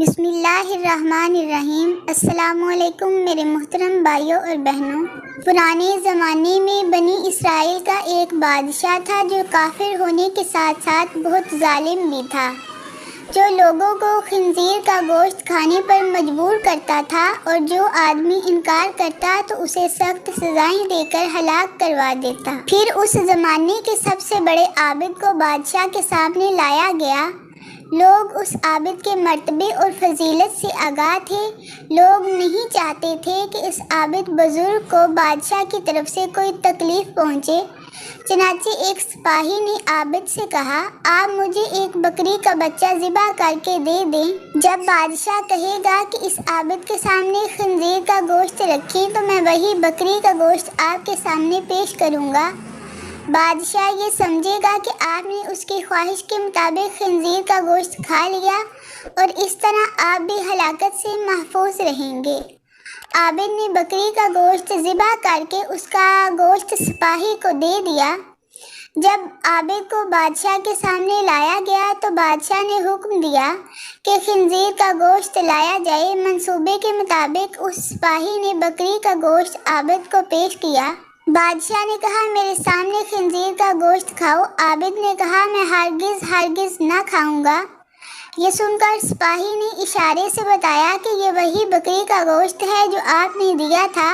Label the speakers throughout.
Speaker 1: بسم اللہ الرحمن الرحیم۔ السلام علیکم میرے محترم بھائیوں اور بہنوں۔ پرانے زمانے میں بنی اسرائیل کا ایک بادشاہ تھا جو کافر ہونے کے ساتھ ساتھ بہت ظالم بھی تھا، جو لوگوں کو خنزیر کا گوشت کھانے پر مجبور کرتا تھا، اور جو آدمی انکار کرتا تو اسے سخت سزائیں دے کر ہلاک کروا دیتا۔ پھر اس زمانے کے سب سے بڑے عابد کو بادشاہ کے سامنے لایا گیا۔ لوگ اس عابد کے مرتبے اور فضیلت سے آگاہ تھے۔ لوگ نہیں چاہتے تھے کہ اس عابد بزرگ کو بادشاہ کی طرف سے کوئی تکلیف پہنچے۔ چنانچہ ایک سپاہی نے عابد سے کہا، آپ مجھے ایک بکری کا بچہ ذبح کر کے دے دیں۔ جب بادشاہ کہے گا کہ اس عابد کے سامنے خنزیر کا گوشت رکھیں تو میں وہی بکری کا گوشت آپ کے سامنے پیش کروں گا۔ بادشاہ یہ سمجھے گا کہ آپ نے اس کی خواہش کے مطابق خنزیر کا گوشت کھا لیا، اور اس طرح آپ بھی ہلاکت سے محفوظ رہیں گے۔ عابد نے بکری کا گوشت ذبح کر کے اس کا گوشت سپاہی کو دے دیا۔ جب عابد کو بادشاہ کے سامنے لایا گیا تو بادشاہ نے حکم دیا کہ خنزیر کا گوشت لایا جائے۔ منصوبے کے مطابق اس سپاہی نے بکری کا گوشت عابد کو پیش کیا۔ بادشاہ نے کہا، میرے سامنے خنزیر کا گوشت کھاؤ۔ عابد نے کہا، میں ہرگز نہ کھاؤں گا۔ یہ سن کر سپاہی نے اشارے سے بتایا کہ یہ وہی بکری کا گوشت ہے جو آپ نے دیا تھا،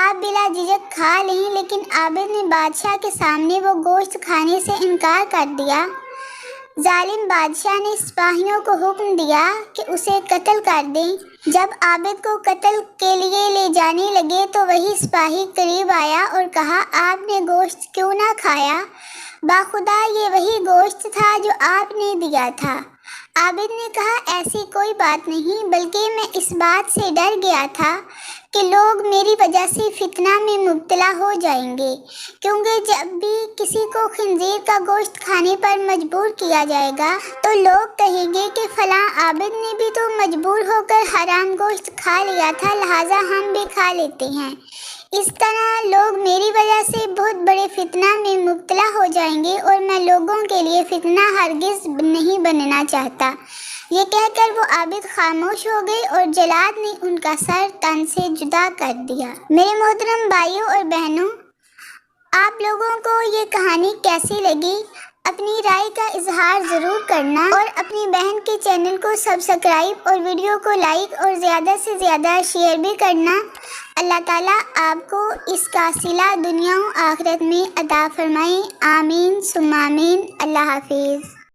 Speaker 1: آپ بلا جھجک کھا لیں۔ لیکن عابد نے بادشاہ کے سامنے وہ گوشت کھانے سے انکار کر دیا۔ ظالم بادشاہ نے سپاہیوں کو حکم دیا کہ اسے قتل کر دیں۔ جب عابد کو قتل کے لیے لے جانے لگے تو وہی سپاہی قریب آیا اور کہا، آپ نے گوشت کیوں نہ کھایا؟ باخدا یہ وہی گوشت تھا جو آپ نے دیا تھا۔ عابد نے کہا، ایسی کوئی بات نہیں، بلکہ میں اس بات سے ڈر گیا تھا کہ لوگ میری وجہ سے فتنہ میں مبتلا ہو جائیں گے، کیونکہ جب بھی کسی کو خنزیر کا گوشت کھانے پر مجبور کیا جائے گا تو لوگ کہیں گے کہ فلاں عابد نے بھی تو مجبور ہو کر حرام گوشت کھا لیا تھا، لہٰذا ہم بھی کھا لیتے ہیں۔ اس طرح لوگ میری وجہ سے بہت بڑے فتنہ میں مبتلا ہو جائیں گے، اور میں لوگوں کے لیے فتنہ ہرگز نہیں بننا چاہتا۔ یہ کہہ کر وہ عابد خاموش ہو گئے اور جلاد نے ان کا سر تن سے جدا کر دیا۔ میرے محترم بھائیوں اور بہنوں، آپ لوگوں کو یہ کہانی کیسی لگی؟ اپنی رائے کا اظہار ضرور کرنا، اور اپنی بہن کے چینل کو سبسکرائب اور ویڈیو کو لائک اور زیادہ سے زیادہ شیئر بھی کرنا۔ اللہ تعالیٰ آپ کو اس کا صلہ دنیا و آخرت میں عطا فرمائے۔ آمین ثم آمین۔ اللہ حافظ۔